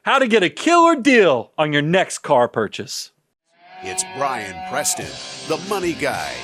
how to get a killer deal on your next car purchase. It's Brian Preston, the money guy.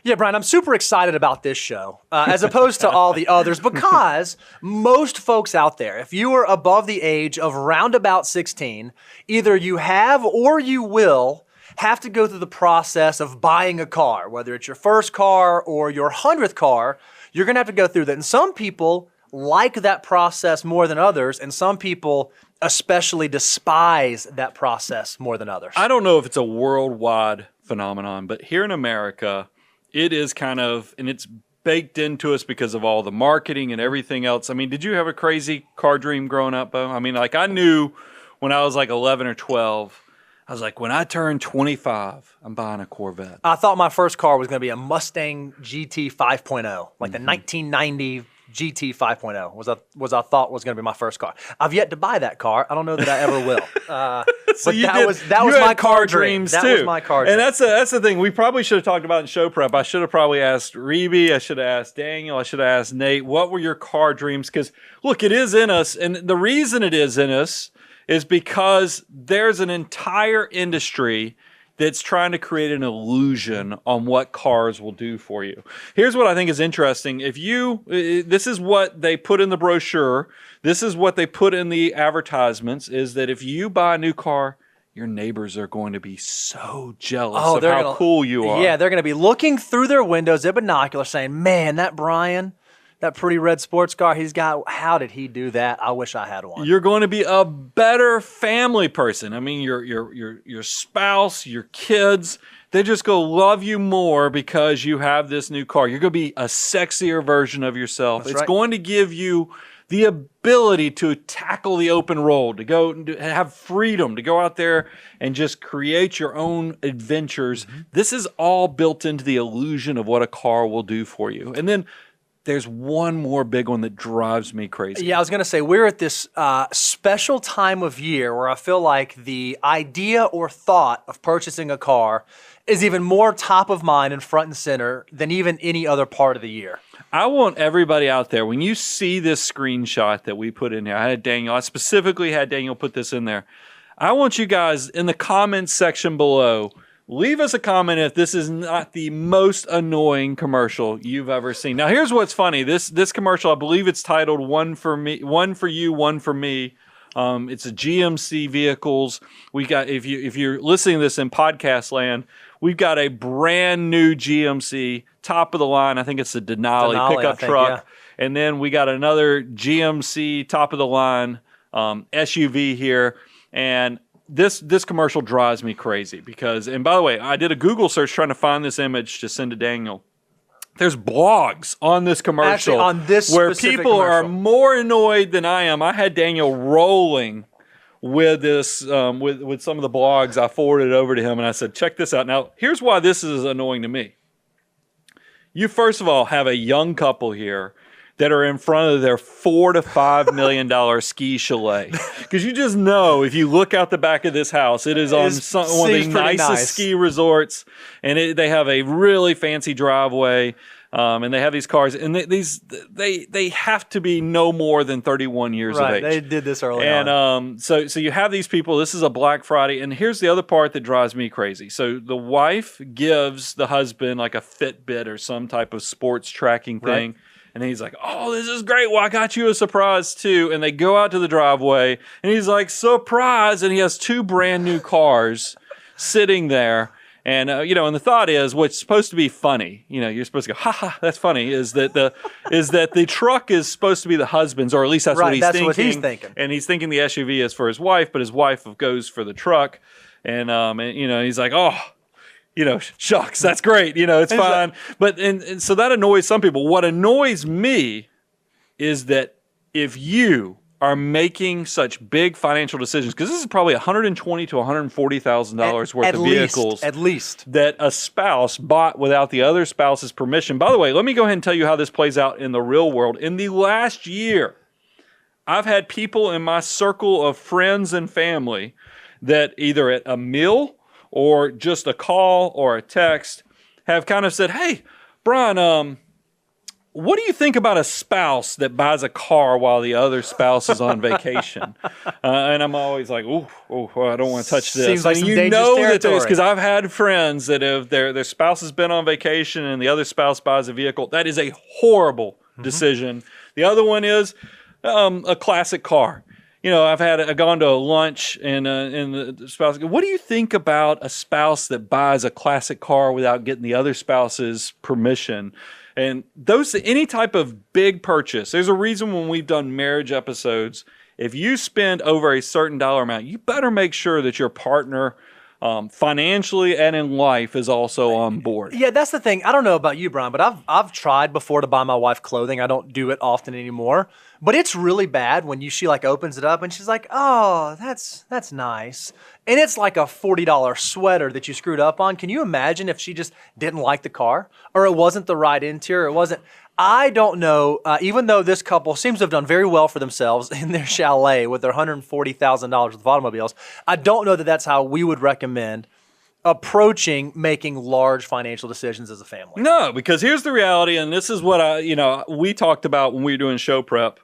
Yeah, Brian, I'm super excited about this show as opposed to all the others because most folks out there, if you are above the age of roundabout 16, either you have or you will have to go through the process of buying a car, whether it's your first car or your 100th car, you're going to have to go through that. And some people like that process more than others, and some people especially despise that process more than others. I don't know if it's a worldwide phenomenon, but here in America, it is kind of, and it's baked into us because of all the marketing and everything else. I mean, did you have a crazy car dream growing up, Bo? I mean, like I knew when I was like 11 or 12, I was like, when I turn 25, I'm buying a Corvette. I thought my first car was going to be a Mustang GT 5.0, like the 1990 GT 5.0 was I thought was going to be my first car. I've yet to buy that car. I don't know that I ever will. So but that was my car dream. That was my car dream. And that's the thing. We probably should have talked about in show prep. I should have probably asked Reby. I should have asked Daniel. I should have asked Nate. What were your car dreams? Because look, it is in us, and the reason it is in us is because there's an entire industry that's trying to create an illusion on what cars will do for you. Here's what I think is interesting. This is what they put in the brochure. This is what they put in the advertisements, is that if you buy a new car, your neighbors are going to be so jealous of how cool you are. Yeah, they're going to be looking through their windows at binoculars saying, man, that Brian, that pretty red sports car he's got, how did he do that? I wish I had one. You're going to be a better family person. I mean, your spouse, your kids, they just go love you more because you have this new car. You're going to be a sexier version of yourself. It's going to give you the ability to tackle the open road, to go and have freedom, to go out there and just create your own adventures. Mm-hmm. This is all built into the illusion of what a car will do for you. And then there's one more big one that drives me crazy. Yeah, I was going to say, we're at this special time of year where I feel like the idea or thought of purchasing a car is even more top of mind and front and center than even any other part of the year. I want everybody out there, when you see this screenshot that we put in here, I specifically had Daniel put this in there. I want you guys in the comments section below, leave us a comment if this is not the most annoying commercial you've ever seen. Now, here's what's funny. This commercial, I believe it's titled "One for Me, One for You, One for Me." It's a GMC vehicles. We got, if you're listening to this in podcast land, we've got a brand new GMC, top of the line. I think it's a Denali pickup truck, yeah. And then we got another GMC top of the line SUV here, and This commercial drives me crazy because, and by the way, I did a Google search trying to find this image to send to Daniel. There's blogs on this commercial. Actually, on this where people are more annoyed than I am. I had Daniel rolling with this, with some of the blogs. I forwarded over to him and I said, check this out. Now, here's why this is annoying to me. You, first of all, have a young couple here that are in front of their $4 to $5 million ski chalet. Because you just know, if you look out the back of this house, it is on one of the nicest ski resorts, and they have a really fancy driveway, and they have these cars, and they have to be no more than 31 years of age. They did this early on. And so you have these people. This is a Black Friday, and here's the other part that drives me crazy. So the wife gives the husband like a Fitbit or some type of sports tracking thing. Right. And then he's like, oh, this is great. Well, I got you a surprise, too. And they go out to the driveway, and he's like, surprise. And he has two brand new cars sitting there. And, and the thought is, what's supposed to be funny, you're supposed to go, ha ha, that's funny, is that the truck is supposed to be the husband's, or at least that's what he's thinking. What he's thinking. And he's thinking the SUV is for his wife, but his wife goes for the truck. And he's like, oh, shucks, that's great. It's fine. But and so that annoys some people. What annoys me is that if you are making such big financial decisions, because this is probably $120,000 to $140,000 worth of vehicles, at least, that a spouse bought without the other spouse's permission. By the way, let me go ahead and tell you how this plays out in the real world. In the last year, I've had people in my circle of friends and family that either at a meal or just a call or a text have kind of said, hey, Brian, what do you think about a spouse that buys a car while the other spouse is on vacation? And I'm always like, oh, I don't want to touch this. Seems like and some dangerous territory. Because I've had friends that if their spouse has been on vacation and the other spouse buys a vehicle, that is a horrible decision. The other one is a classic car. I've gone to a lunch and the spouse. What do you think about a spouse that buys a classic car without getting the other spouse's permission? And any type of big purchase, there's a reason when we've done marriage episodes, if you spend over a certain dollar amount, you better make sure that your partner financially and in life is also on board. Yeah, that's the thing. I don't know about you, Brian, but I've tried before to buy my wife clothing. I don't do it often anymore. But it's really bad when she opens it up and she's like, oh, that's nice. And it's like a $40 sweater that you screwed up on. Can you imagine if she just didn't like the car or it wasn't the right interior? It wasn't. I don't know, even though this couple seems to have done very well for themselves in their chalet with their $140,000 worth of automobiles, I don't know that that's how we would recommend approaching making large financial decisions as a family. No, because here's the reality, and this is what we talked about when we were doing show prep.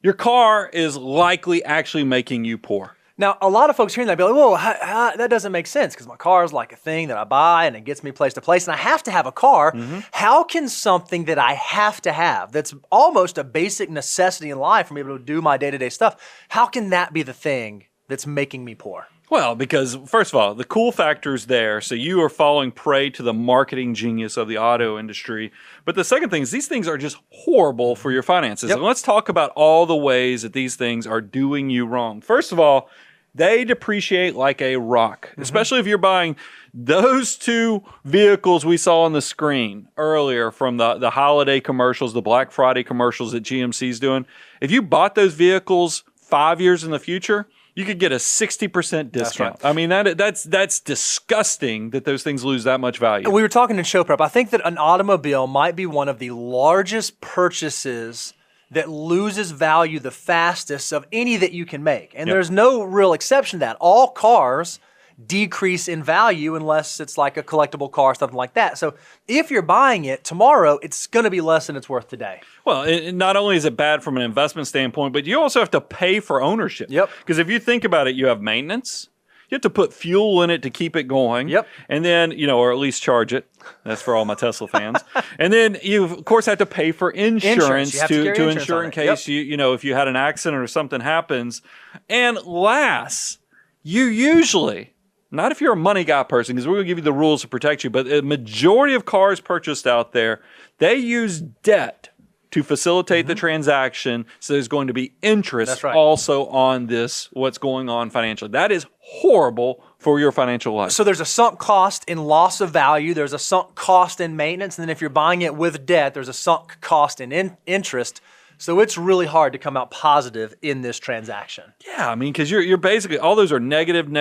Your car is likely actually making you poor. Now, a lot of folks hearing that be like, whoa, that doesn't make sense because my car is like a thing that I buy and it gets me place to place and I have to have a car. Mm-hmm. How can something that I have to have, that's almost a basic necessity in life for me to be able to do my day-to-day stuff, how can that be the thing that's making me poor? Well, because first of all, the cool factor is there, so you are falling prey to the marketing genius of the auto industry. But the second thing is these things are just horrible for your finances. Yep. And let's talk about all the ways that these things are doing you wrong. First of all, they depreciate like a rock, especially if you're buying those two vehicles we saw on the screen earlier from the holiday commercials, the Black Friday commercials that GMC's doing. If you bought those vehicles 5 years in the future, you could get a 60% discount. That's right. I mean, that's disgusting that those things lose that much value. We were talking in show prep. I think that an automobile might be one of the largest purchases that loses value the fastest of any that you can make. And there's no real exception to that. All cars decrease in value unless it's like a collectible car, something like that. So if you're buying it tomorrow, it's going to be less than it's worth today. Well, not only is it bad from an investment standpoint, but you also have to pay for ownership. Yep. Because if you think about it, you have maintenance. You have to put fuel in it to keep it going. Yep. And then, or at least charge it. That's for all my Tesla fans. And then you, of course, have to pay for insurance to insure in case if you had an accident or something happens. And last, you usually, not if you're a money guy person, because we're going to give you the rules to protect you, but the majority of cars purchased out there, they use debt to facilitate the transaction, so there's going to be interest also on this, what's going on financially. That is horrible for your financial life. So there's a sunk cost in loss of value, there's a sunk cost in maintenance, and then if you're buying it with debt, there's a sunk cost in interest. So it's really hard to come out positive in this transaction. Yeah, I mean, because you're basically, all those are negative.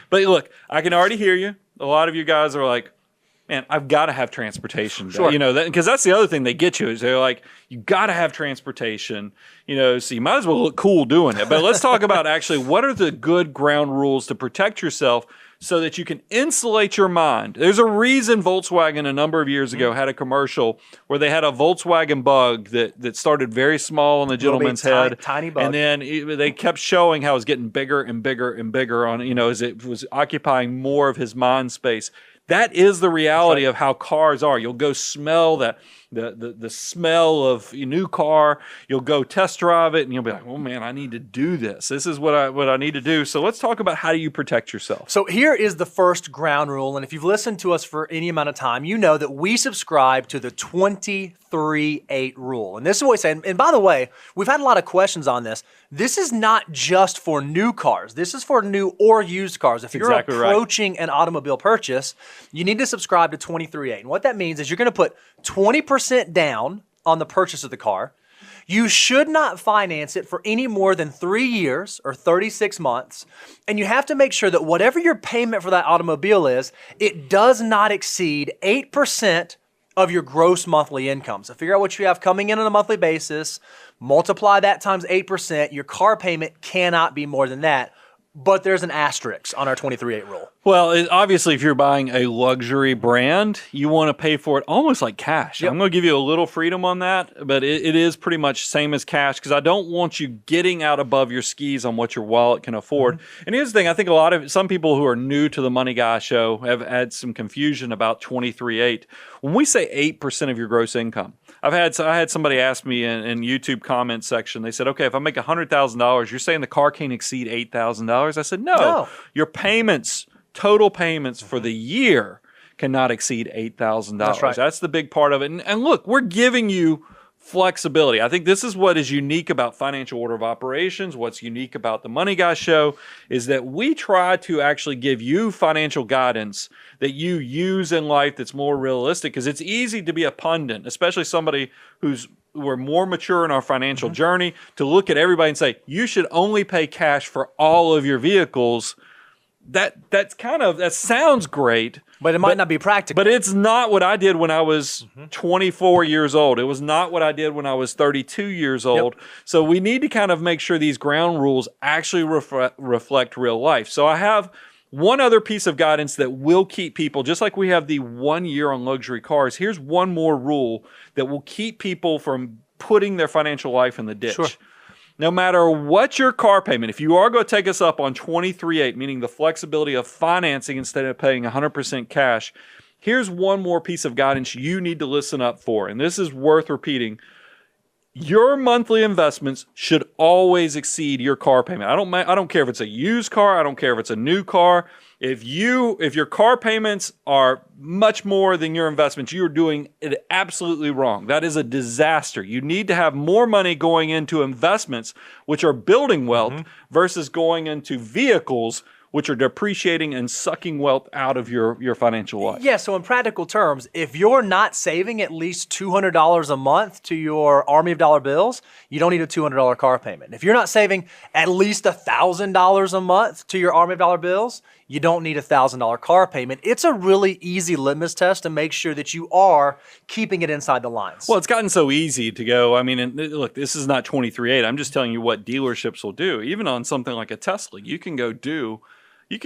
But look, I can already hear you. A lot of you guys are like, man, I've got to have transportation. Sure. Because that's the other thing they get you is they're like, you got to have transportation. So you might as well look cool doing it. But let's talk about actually what are the good ground rules to protect yourself so that you can insulate your mind. There's a reason Volkswagen a number of years ago had a commercial where they had a Volkswagen Bug that started very small on the gentleman's head. Tiny bug. And then they kept showing how it was getting bigger and bigger and bigger on, as it was occupying more of his mind space. That is the reality of how cars are. You'll go smell the smell of a new car. You'll go test drive it, and you'll be like, "Oh man, I need to do this. This is what I need to do." So let's talk about how do you protect yourself. So here is the first ground rule, and if you've listened to us for any amount of time, you know that we subscribe to the 23-8 rule. And this is what we say. And by the way, we've had a lot of questions on this. This is not just for new cars. This is for new or used cars. If you're approaching an automobile purchase, you need to subscribe to 23-8. And what that means is you're going to put 20% down on the purchase of the car. You should not finance it for any more than 3 years or 36 months. And you have to make sure that whatever your payment for that automobile is, it does not exceed 8% of your gross monthly income. So figure out what you have coming in on a monthly basis, multiply that times 8%. Your car payment cannot be more than that. But there's an asterisk on our 23-8 rule. Well, obviously, if you're buying a luxury brand, you want to pay for it almost like cash. Yep. I'm going to give you a little freedom on that, but it is pretty much same as cash because I don't want you getting out above your skis on what your wallet can afford. And here's the thing. I think some people who are new to the Money Guy show have had some confusion about 23.8. When we say 8% of your gross income, I had somebody ask me in YouTube comment section, they said, okay, if I make $100,000, you're saying the car can't exceed $8,000? I said, no. Your payments, total payments for the year cannot exceed $8,000. That's right. That's the big part of it. And look, we're giving you flexibility. I think this is what is unique about Financial Order of Operations. What's unique about the Money Guy show is that we try to actually give you financial guidance that you use in life that's more realistic, because it's easy to be a pundit, especially somebody we're more mature in our financial journey, to look at everybody and say, you should only pay cash for all of your vehicles. That sounds great, but it might not be practical. But it's not what I did when I was 24 years old. It was not what I did when I was 32 years old. Yep. So we need to kind of make sure these ground rules actually reflect real life. So I have one other piece of guidance that will keep people, just like we have the 1 year on luxury cars, here's one more rule that will keep people from putting their financial life in the ditch. Sure. No matter what your car payment, if you are going to take us up on 23.8, meaning the flexibility of financing instead of paying 100% cash, here's one more piece of guidance you need to listen up for, and this is worth repeating. Your monthly investments should always exceed your car payment. I don't care if it's a used car. I don't care if it's a new car. If your car payments are much more than your investments, you're doing it absolutely wrong. That is a disaster. You need to have more money going into investments, which are building wealth, versus going into vehicles, which are depreciating and sucking wealth out of your financial life. Yeah, so in practical terms, if you're not saving at least $200 a month to your army of dollar bills, you don't need a $200 car payment. If you're not saving at least $1,000 a month to your army of dollar bills, you don't need a $1,000 car payment. It's a really easy litmus test to make sure that you are keeping it inside the lines. Well, it's gotten so easy to go. I mean, and look, this is not 23.8. I'm just telling you what dealerships will do. Even on something like a Tesla, you can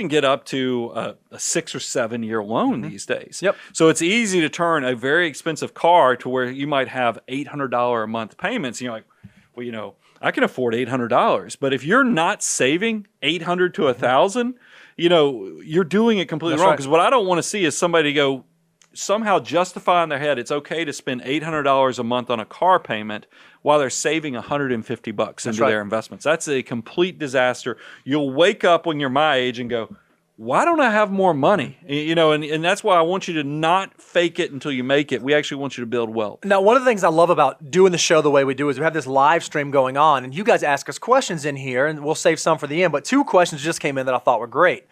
get up to a 6 or 7 year loan these days. Yep. So it's easy to turn a very expensive car to where you might have $800 a month payments. And you're like, well, I can afford $800. But if you're not saving $800 to $1,000, you're doing it completely wrong. Because what I don't want to see is somebody go somehow justify in their head it's okay to spend $800 a month on a car payment while they're saving $150 into their investments. That's a complete disaster. You'll wake up when you're my age and go, why don't I have more money? And that's why I want you to not fake it until you make it. We actually want you to build wealth. Now, one of the things I love about doing the show the way we do is we have this live stream going on, and you guys ask us questions in here, and we'll save some for the end, but 2 questions just came in that I thought were great.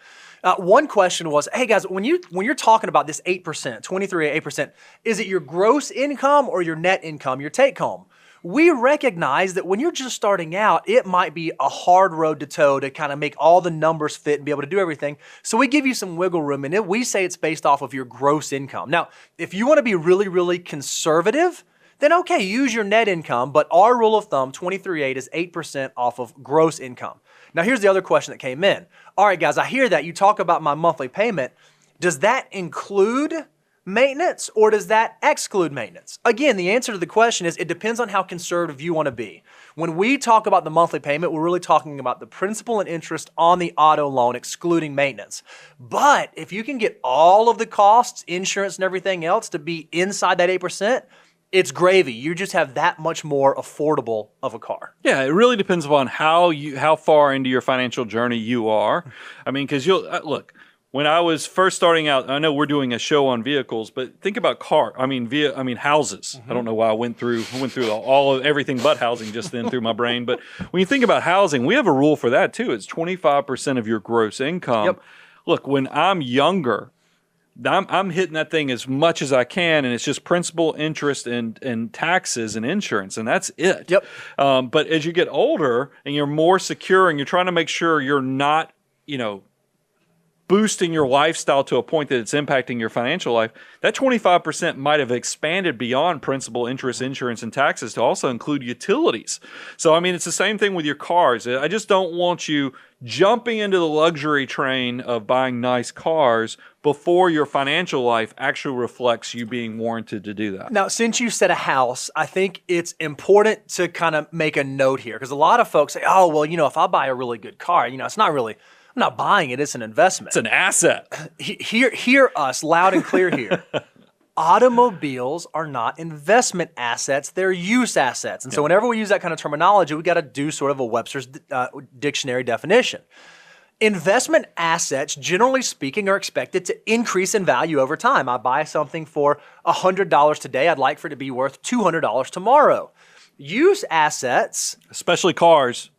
One question was, hey guys, when you're talking about this 8%, 23.8%, is it your gross income or your net income, your take home? We recognize that when you're just starting out, it might be a hard road to toe to kind of make all the numbers fit and be able to do everything. So we give you some wiggle room, and we say it's based off of your gross income. Now, if you want to be really, really conservative, then okay, use your net income, but our rule of thumb, 23.8, is 8% off of gross income. Now, here's the other question that came in. All right, guys, I hear that. You talk about my monthly payment. Does that include maintenance or does that exclude maintenance? Again, the answer to the question is it depends on how conservative you want to be. When we talk about the monthly payment, we're really talking about the principal and interest on the auto loan, excluding maintenance. But if you can get all of the costs, insurance and everything else to be inside that 8%, it's gravy. You just have that much more affordable of a car. Yeah, it really depends upon how far into your financial journey you are. I mean, because look, when I was first starting out, I know we're doing a show on vehicles, but think about houses. I don't know why I went through all of everything but housing just then through my brain. But when you think about housing, we have a rule for that too. It's 25% of your gross income. Yep. Look, when I'm younger, I'm hitting that thing as much as I can, and it's just principal, interest, and taxes and insurance, and that's it. Yep. But as you get older and you're more secure and you're trying to make sure you're not, boosting your lifestyle to a point that it's impacting your financial life, that 25% might have expanded beyond principal, interest, insurance, and taxes to also include utilities. So, I mean, it's the same thing with your cars. I just don't want you jumping into the luxury train of buying nice cars before your financial life actually reflects you being warranted to do that. Now, since you said a house, I think it's important to kind of make a note here, because a lot of folks say, oh, well, if I buy a really good car, it's not really, I'm not buying it, it's an investment. It's an asset. Hear us loud and clear here. Automobiles are not investment assets, they're use assets. And so whenever we use that kind of terminology, we got to do sort of a Webster's dictionary definition. Investment assets, generally speaking, are expected to increase in value over time. I buy something for $100 today, I'd like for it to be worth $200 tomorrow. Use assets, especially cars,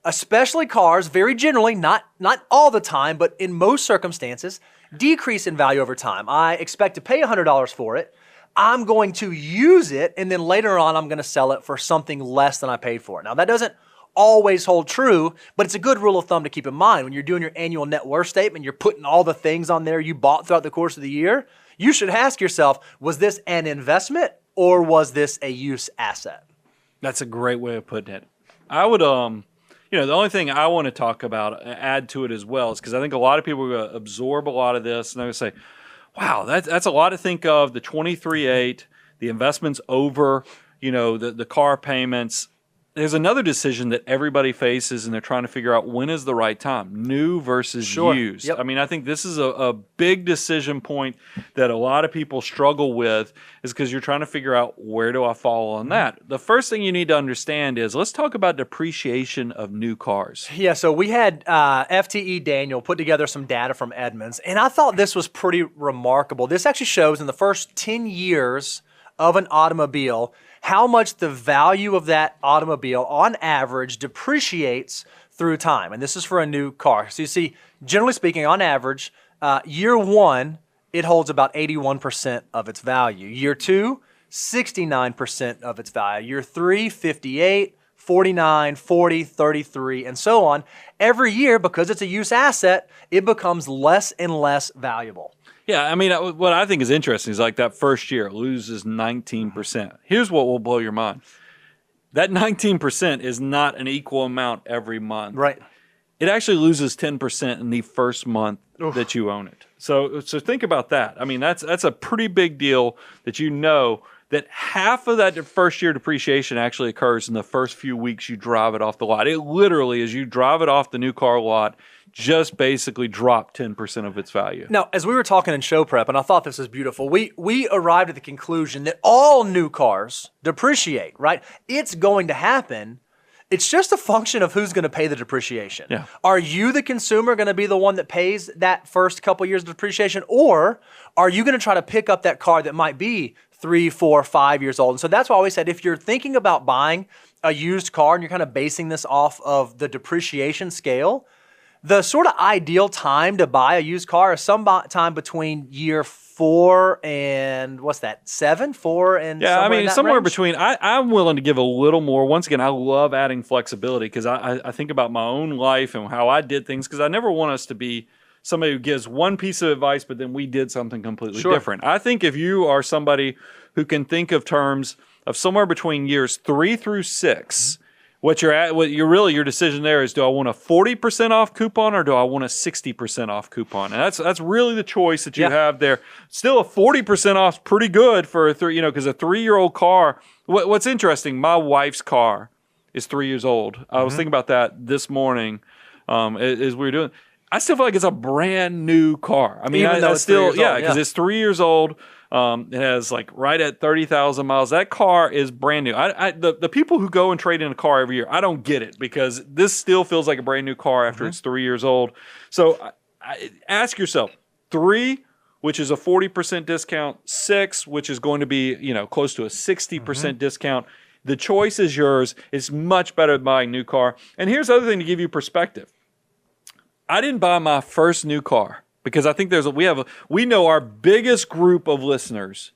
very generally, not all the time, but in most circumstances, decrease in value over time. I expect to pay $100 for it. I'm going to use it, and then later on, I'm going to sell it for something less than I paid for it. Now, that doesn't always hold true, but it's a good rule of thumb to keep in mind. When you're doing your annual net worth statement, you're putting all the things on there you bought throughout the course of the year. You should ask yourself, was this an investment or was this a use asset? That's a great way of putting it. I would, the only thing I want to talk about, add to it as well, is because I think a lot of people are going to absorb a lot of this, and they're going to say, wow, that's a lot to think of, the 23.8, the investments over, the car payments. There's another decision that everybody faces, and they're trying to figure out when is the right time, new versus used. Yep. I mean, I think this is a big decision point that a lot of people struggle with, is because you're trying to figure out, where do I fall on that? The first thing you need to understand is, let's talk about depreciation of new cars. Yeah, so we had FTE Daniel put together some data from Edmunds, and I thought this was pretty remarkable. This actually shows in the first 10 years of an automobile how much the value of that automobile on average depreciates through time. And this is for a new car. So you see, generally speaking, on average, year one, it holds about 81% of its value. Year two, 69% of its value. Year three, 58, 49, 40, 33, and so on. Every year, because it's a use asset, it becomes less and less valuable. Yeah, I mean, what I think is interesting is like that first year, it loses 19%. Here's what will blow your mind. That 19% is not an equal amount every month. Right. It actually loses 10% in the first month that you own it. So think about that. I mean, that's a pretty big deal, that that half of that first year depreciation actually occurs in the first few weeks you drive it off the lot. It literally, as you drive it off the new car lot, just basically dropped 10% of its value. Now, as we were talking in show prep, and I thought this was beautiful, we arrived at the conclusion that all new cars depreciate, right? It's going to happen. It's just a function of who's going to pay the depreciation. Yeah. Are you, the consumer, going to be the one that pays that first couple years of depreciation, or are you going to try to pick up that car that might be 3, 4, 5 years old? And so that's why I always said, if you're thinking about buying a used car and you're kind of basing this off of the depreciation scale, the sort of ideal time to buy a used car is sometime between year 4 and, what's that, 7? 4 and yeah, I mean, somewhere range? between. I'm willing to give a little more. Once again, I love adding flexibility, because I think about my own life and how I did things, because I never want us to be somebody who gives one piece of advice, but then we did something completely different. I think if you are somebody who can think of terms of somewhere between years 3 through 6, your decision there is, do I want a 40% off coupon or do I want a 60% off coupon? And that's really the choice that you have there. Still, a 40% off is pretty good for because a 3-year-old car. What's interesting, my wife's car is 3 years old. I was thinking about that this morning as we were doing. I still feel like it's a brand new car. I mean, Even though it's 3 years old, because it's 3 years old. It has like right at 30,000 miles. That car is brand new. The people who go and trade in a car every year, I don't get it, because this still feels like a brand new car after it's 3 years old. So ask yourself, 3, which is a 40% discount, 6, which is going to be close to a 60% discount. The choice is yours. It's much better than buying a new car. And here's the other thing to give you perspective. I didn't buy my first new car, because I think we know our biggest group of listeners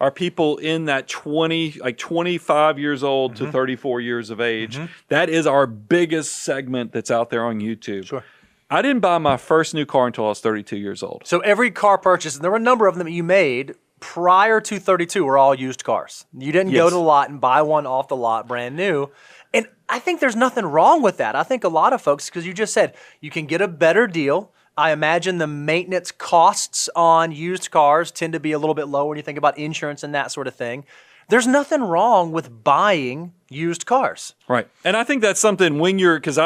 are people in that 25 years old to 34 years of age. That is our biggest segment that's out there on YouTube. Sure. I didn't buy my first new car until I was 32 years old. So every car purchase, and there were a number of them that you made prior to 32 were all used cars. You didn't go Yes. to the lot and buy one off the lot brand new. And I think there's nothing wrong with that. I think a lot of folks, because you just said you can get a better deal. I imagine the maintenance costs on used cars tend to be a little bit lower when you think about insurance and that sort of thing. There's nothing wrong with buying used cars. Right. And I think that's something when you're, because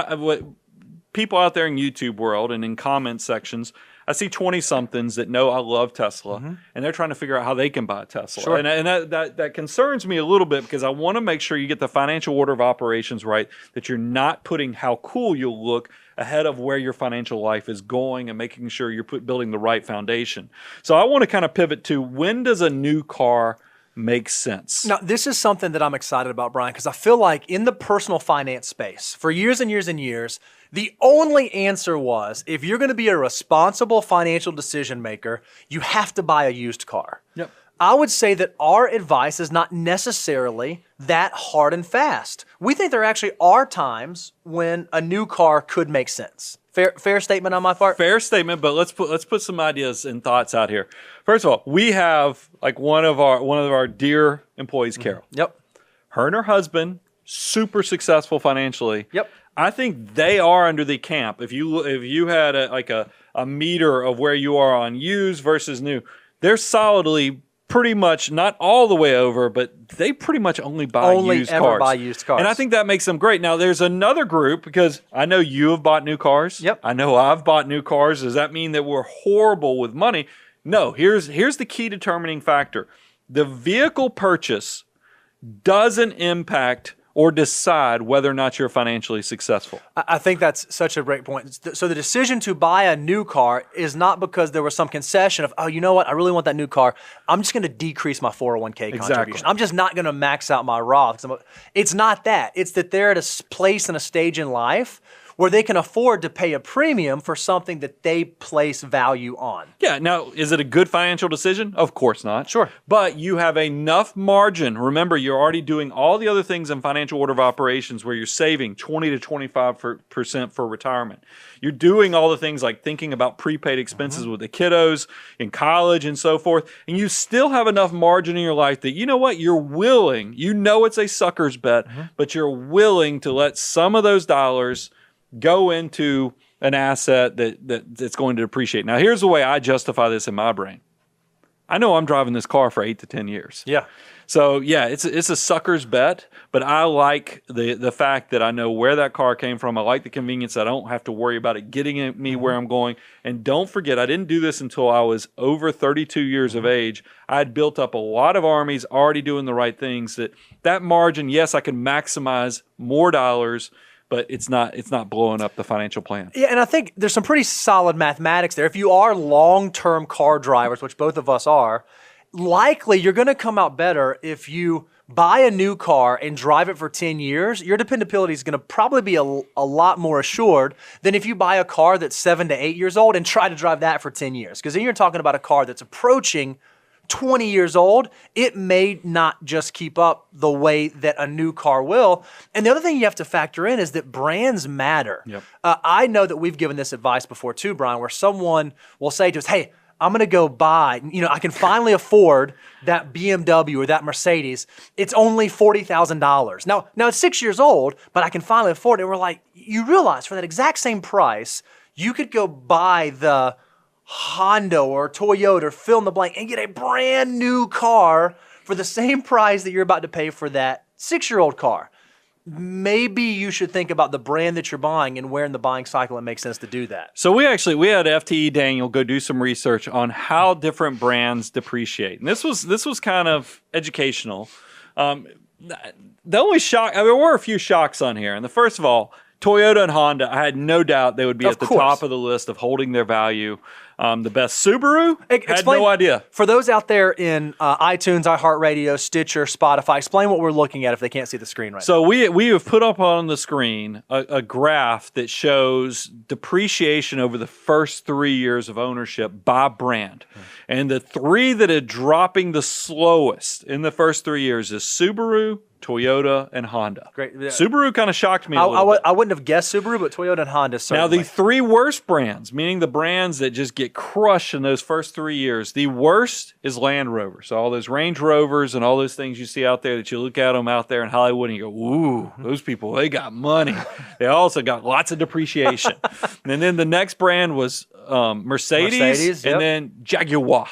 people out there in YouTube world and in comment sections, I see 20-somethings that know I love Tesla, and they're trying to figure out how they can buy a Tesla. Sure. And that concerns me a little bit because I want to make sure you get the financial order of operations right, that you're not putting how cool you'll look ahead of where your financial life is going and making sure you're building the right foundation. So I want to kind of pivot to, when does a new car make sense? Now, this is something that I'm excited about, Brian, because I feel like in the personal finance space, for years and years and years, the only answer was, if you're going to be a responsible financial decision maker, you have to buy a used car. Yep. I would say that our advice is not necessarily that hard and fast. We think there actually are times when a new car could make sense. Fair statement on my part? Fair statement, but let's put some ideas and thoughts out here. First of all, we have like one of our dear employees, Carol. Yep. Her and her husband, super successful financially. Yep. I think they are under the camp. If you had a meter of where you are on used versus new, they're solidly pretty much not all the way over, but they pretty much only buy used cars. Buy used cars. And I think that makes them great. Now, there's another group, because I know you have bought new cars. Yep. I know I've bought new cars. Does that mean that we're horrible with money? No. Here's the key determining factor. The vehicle purchase doesn't impact or decide whether or not you're financially successful. I think that's such a great point. So the decision to buy a new car is not because there was some concession of, oh, you know what, I really want that new car. I'm just going to decrease my 401k contribution. I'm just not going to max out my Roth. It's not that. It's that they're at a place and a stage in life where they can afford to pay a premium for something that they place value on. Yeah. Now, is it a good financial decision? Of course not. Sure. But you have enough margin. Remember, you're already doing all the other things in financial order of operations where you're saving 20 to 25% for retirement. You're doing all the things like thinking about prepaid expenses with the kiddos in college and so forth. And you still have enough margin in your life that, you know what, you're willing, you know it's a sucker's bet, but you're willing to let some of those dollars go into an asset that's going to depreciate. Now, here's the way I justify this in my brain. I know I'm driving this car for 8 to 10 years. Yeah. So, yeah, it's a sucker's bet, but I like the fact that I know where that car came from. I like the convenience. I don't have to worry about it getting me where I'm going. And don't forget, I didn't do this until I was over 32 years of age. I had built up a lot of armies, already doing the right things. That margin, yes, I can maximize more dollars, but it's not blowing up the financial plan. Yeah, and I think there's some pretty solid mathematics there. If you are long-term car drivers, which both of us are, likely you're going to come out better if you buy a new car and drive it for 10 years. Your dependability is going to probably be a lot more assured than if you buy a car that's 7 to 8 years old and try to drive that for 10 years. Because then you're talking about a car that's approaching 20 years old. It may not just keep up the way that a new car will. And the other thing you have to factor in is that brands matter. Yep. I know that we've given this advice before too, Brian, where someone will say to us, hey, I'm going to go buy, I can finally afford that BMW or that Mercedes. It's only $40,000. Now it's 6 years old, but I can finally afford it. And we're like, you realize for that exact same price, you could go buy the Honda or Toyota or fill in the blank and get a brand new car for the same price that you're about to pay for that 6-year-old car. Maybe you should think about the brand that you're buying and where in the buying cycle it makes sense to do that. So we had FTE Daniel go do some research on how different brands depreciate. And this was kind of educational. The only shock, there were a few shocks on here. And first of all, Toyota and Honda, I had no doubt they would be at the top of the list of holding their value. The best Subaru, had no idea. For those out there in iTunes, iHeartRadio, Stitcher, Spotify, explain what we're looking at if they can't see the screen right now. So we have put up on the screen a graph that shows depreciation over the first 3 years of ownership by brand. And the three that are dropping the slowest in the first 3 years is Subaru, Toyota, and Honda. Great. Yeah. Subaru kind of shocked me a little bit. I wouldn't have guessed Subaru, but Toyota and Honda certainly. Now, the three worst brands, meaning the brands that just get crushed in those first 3 years, the worst is Land Rover. So all those Range Rovers and all those things you see out there that you look at them out there in Hollywood and you go, ooh, those people, they got money. They also got lots of depreciation. And then the next brand was Mercedes, yep. and then Jaguar.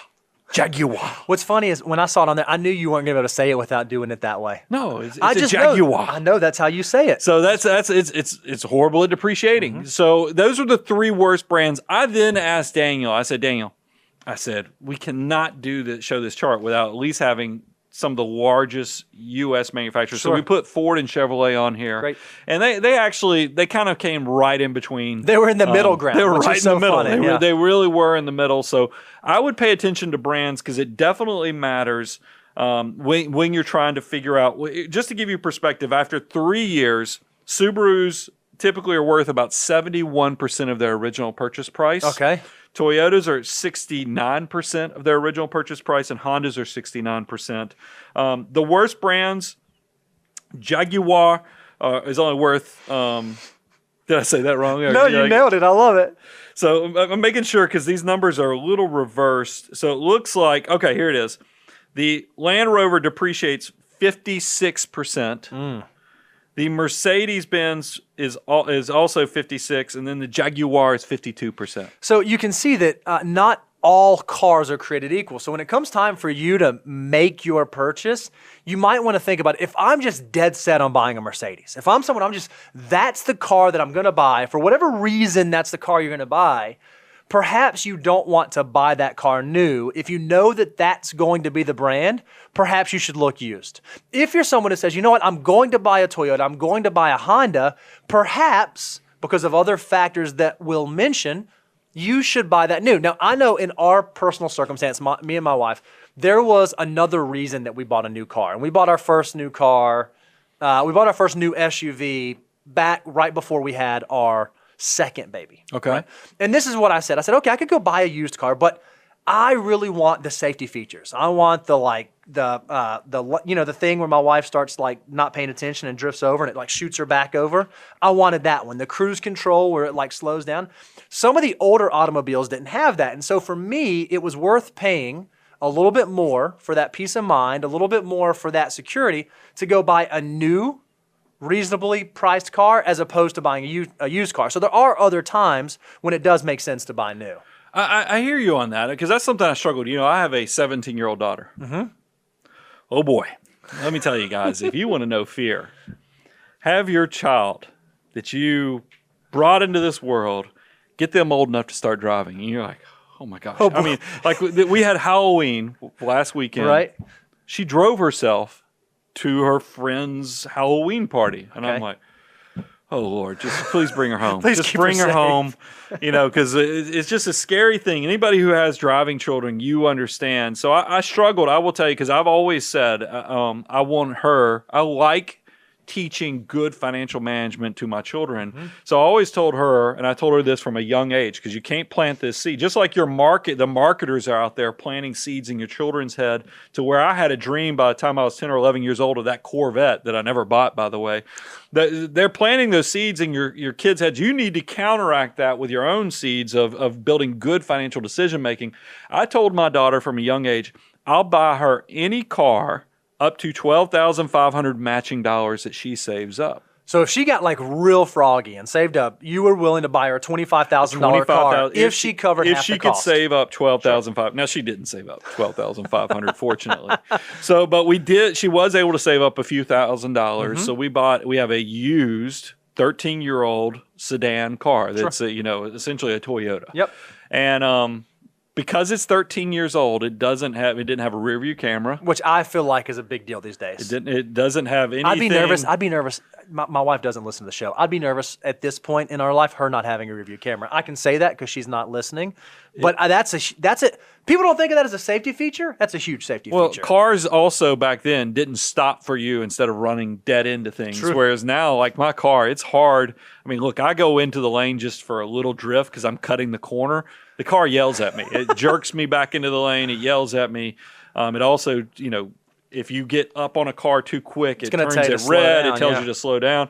What's funny is when I saw it on there, I knew you weren't going to be able to say it without doing it that way. No, it's I a just Jaguar. I know that's how you say it. So it's horrible at depreciating. So those are the three worst brands. I then asked Daniel. I said, Daniel, we cannot show this chart without at least having some of the largest U.S. manufacturers. Sure. So we put Ford and Chevrolet on here. Great. And they kind of came right in between. They were in the middle ground. They were which right is in so the middle. funny. They really were in the middle. So I would pay attention to brands because it definitely matters when you're trying to figure out. Just to give you perspective, after 3 years, Subarus typically are worth about 71% of their original purchase price. Okay. Toyotas are 69% of their original purchase price, and Hondas are 69%. The worst brands, Jaguar is only worth. Did I say that wrong? No, you nailed it. I love it. So I'm making sure because these numbers are a little reversed. So it looks like, okay, here it is. The Land Rover depreciates 56%. The Mercedes-Benz is also 56%, and then the Jaguar is 52%. So you can see that not all cars are created equal. So when it comes time for you to make your purchase, you might want to think about if I'm just dead set on buying a Mercedes. If I'm someone, that's the car that I'm going to buy. For whatever reason, that's the car you're going to buy. Perhaps you don't want to buy that car new. If you know that that's going to be the brand, perhaps you should look used. If you're someone who says, you know what, I'm going to buy a Toyota, I'm going to buy a Honda, perhaps because of other factors that we'll mention, you should buy that new. Now, I know in our personal circumstance, me and my wife, there was another reason that we bought a new car. And we bought our first new car, we bought our first new SUV back right before we had our second baby. Okay. Right? And this is what I said. I said, okay, I could go buy a used car, but I really want the safety features. I want the thing where my wife starts like not paying attention and drifts over and it like shoots her back over. I wanted that one. The cruise control where it like slows down. Some of the older automobiles didn't have that. And so for me, it was worth paying a little bit more for that peace of mind, a little bit more for that security to go buy a new reasonably priced car as opposed to buying a used car. So there are other times when it does make sense to buy new. I hear you on that because that's something I struggled. I have a 17-year-old daughter. Oh boy, let me tell you guys, if you want to know fear, have your child that you brought into this world, get them old enough to start driving. And you're like, oh my gosh. I mean, like we had Halloween last weekend. Right. She drove herself to her friend's Halloween party. And I'm like, oh, Lord, just please bring her home. Please just keep bring her her safe. home, because it's just a scary thing. Anybody who has driving children, you understand. So I struggled, I will tell you, because I've always said I like teaching good financial management to my children. So I always told her, and I told her this from a young age, because you can't plant this seed. Just like the marketers are out there planting seeds in your children's head to where I had a dream by the time I was 10 or 11 years old of that Corvette that I never bought, by the way. They're planting those seeds in your kids' heads. You need to counteract that with your own seeds of building good financial decision making. I told my daughter from a young age, I'll buy her any car up to $12,500 matching dollars that she saves up. So if she got like real froggy and saved up, you were willing to buy her a $25,000 car if she covered half the cost. If she could save up $12,500. Now, she didn't save up $12,500, fortunately. So, but we did. She was able to save up a few $1,000s. So we have a used 13-year-old sedan car that's essentially a Toyota. Yep. And because it's 13 years old, it didn't have a rear view camera, which I feel like is a big deal these days. It doesn't have anything. I'd be nervous. My wife doesn't listen to the show. I'd be nervous at this point in our life, her not having a rear view camera. I can say that because she's not listening, but that's it. People don't think of that as a safety feature. That's a huge safety feature. Well, cars also back then didn't stop for you instead of running dead into things. True. Whereas now, like my car, it's hard. I mean, look, I go into the lane just for a little drift because I'm cutting the corner. The car yells at me. It jerks me back into the lane. It yells at me. It also, if you get up on a car too quick, it gonna turns tell you it to slow red. down, It tells yeah. you to slow down.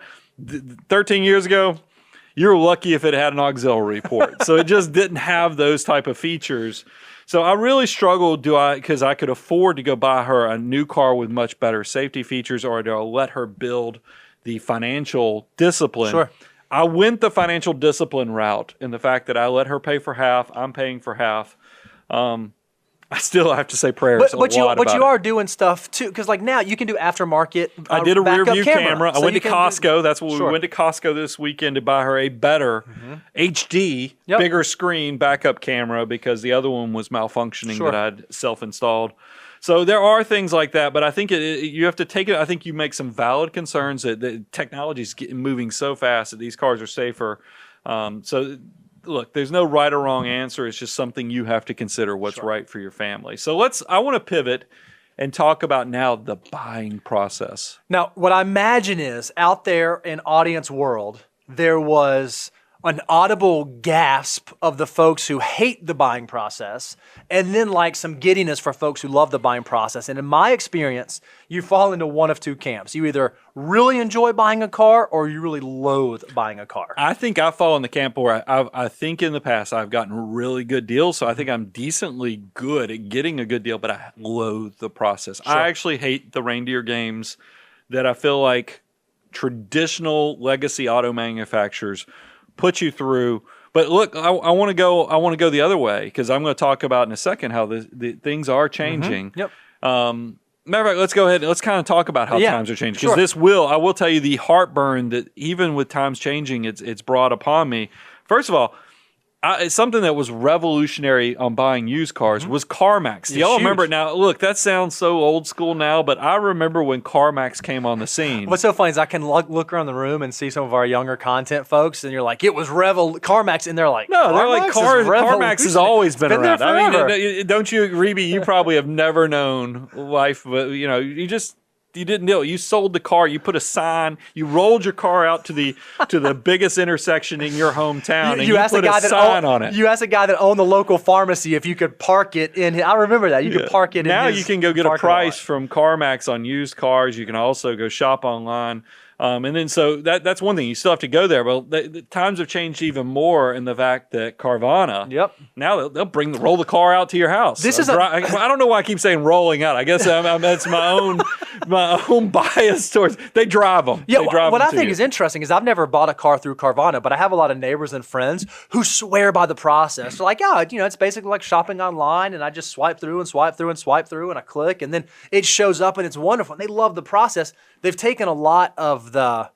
13 years ago, you're lucky if it had an auxiliary port. So it just didn't have those type of features. So I really struggled, because I could afford to go buy her a new car with much better safety features, or do I let her build the financial discipline? Sure. I went the financial discipline route in the fact that I let her pay for half. I'm paying for half. I still have to say prayers But you about it. are doing stuff too, because like now you can do aftermarket. I did a rear backup view camera. I So went you to can Costco. That's what Sure. we went to Costco this weekend to buy her a better HD, Yep. bigger screen backup camera because the other one was malfunctioning Sure. that I'd self-installed. So there are things like that, but I think you have to take it. I think you make some valid concerns that the technology is moving so fast that these cars are safer. So look, there's no right or wrong answer. It's just something you have to consider what's right for your family. So I want to pivot and talk about now the buying process. Now, what I imagine is out there in audience world, there was an audible gasp of the folks who hate the buying process, and then like some giddiness for folks who love the buying process. And in my experience, you fall into one of two camps. You either really enjoy buying a car or you really loathe buying a car. I think I fall in the camp where I think in the past I've gotten really good deals, so I think I'm decently good at getting a good deal, but I loathe the process. I actually hate the reindeer games that I feel like traditional legacy auto manufacturers put you through. But look, I want to go the other way because I'm going to talk about in a second how the things are changing. Yep. Matter of fact, let's go ahead and let's kind of talk about how times are changing because Sure. I will tell you the heartburn that even with times changing, it's brought upon me. First of all, it's something that was revolutionary on buying used cars was CarMax. Do y'all It's remember it huge. now? Look, that sounds so old school now, but I remember when CarMax came on the scene. What's so funny is I can look around the room and see some of our younger content folks, and you're like, it was CarMax, and they're like, No, they're like CarMax has always been It's around. there I forever. mean, don't you, Reby? You probably have never known life, but you didn't know. You sold the car. You put a sign. You rolled your car out to the biggest intersection in your hometown, and you asked put a sign on it. You asked a guy that owned the local pharmacy if you could park it in. I remember that you could park it. Now in his you can go get a parking price lot. from CarMax on used cars. You can also go shop online. And then so that's one thing. You still have to go there. But the times have changed even more in the fact that Carvana. Yep. Now they'll roll the car out to your house. This is I don't know why I keep saying rolling out. I guess that's my own bias towards. They drive them. Yeah, They drive what them I to think you. is interesting is I've never bought a car through Carvana, but I have a lot of neighbors and friends who swear by the process. They're like, yeah, it's basically like shopping online, and I just swipe through and swipe through and swipe through, and I click, and then it shows up, and it's wonderful. And they love the process. They've taken a lot of the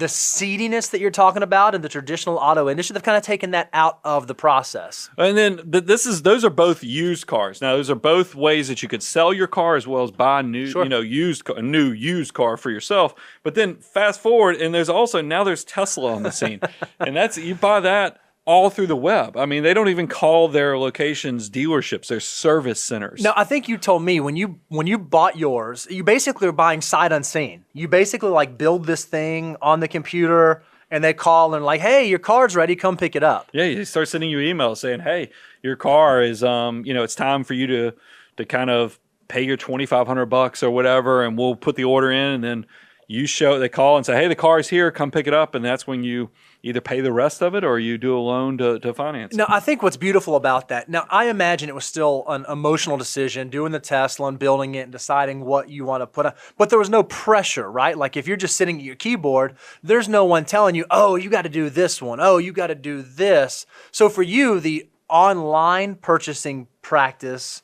seediness that you're talking about in the traditional auto industry. They've kind of taken that out of the process. And then those are both used cars. Now those are both ways that you could sell your car as well as buy a new, Sure. used car for yourself. But then fast forward, and there's Tesla on the scene, and you buy that all through the web. I mean, they don't even call their locations dealerships; they're service centers. Now, I think you told me when you bought yours, you basically are buying sight unseen. You basically like build this thing on the computer, and they call and like, hey, your car's ready, come pick it up. Yeah, they start sending you emails saying, "Hey, your car is, it's time for you to kind of pay your $2,500 or whatever, and we'll put the order in." And then they call and say, "Hey, the car's here, come pick it up." And that's when you either pay the rest of it or you do a loan to finance. Now, I think what's beautiful about that, now I imagine it was still an emotional decision, doing the Tesla and building it and deciding what you want to put on, but there was no pressure, right? Like if you're just sitting at your keyboard, there's no one telling you, oh, you got to do this one. Oh, you got to do this. So for you, the online purchasing practice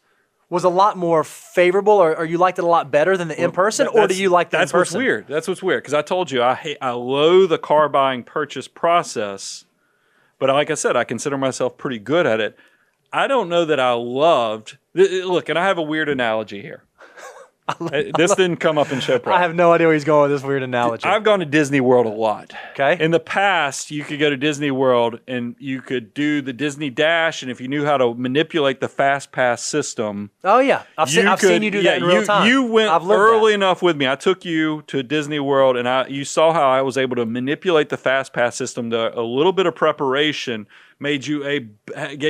was a lot more favorable, or you liked it a lot better than the in-person, or do you like the That's in-person? what's weird. That's what's weird because I told you I loathe the car buying purchase process, but like I said, I consider myself pretty good at it. I don't know that I loved. Look, and I have a weird analogy here. This didn't come up in show prep. I have no idea where he's going with this weird analogy. I've gone to Disney World a lot. Okay. In the past, you could go to Disney World and you could do the Disney Dash, and if you knew how to manipulate the Fast Pass system, Oh yeah, I've seen you do that in real time. You went I've lived early that. enough with me. I took you to Disney World, and you saw how I was able to manipulate the Fast Pass system. A little bit of preparation gave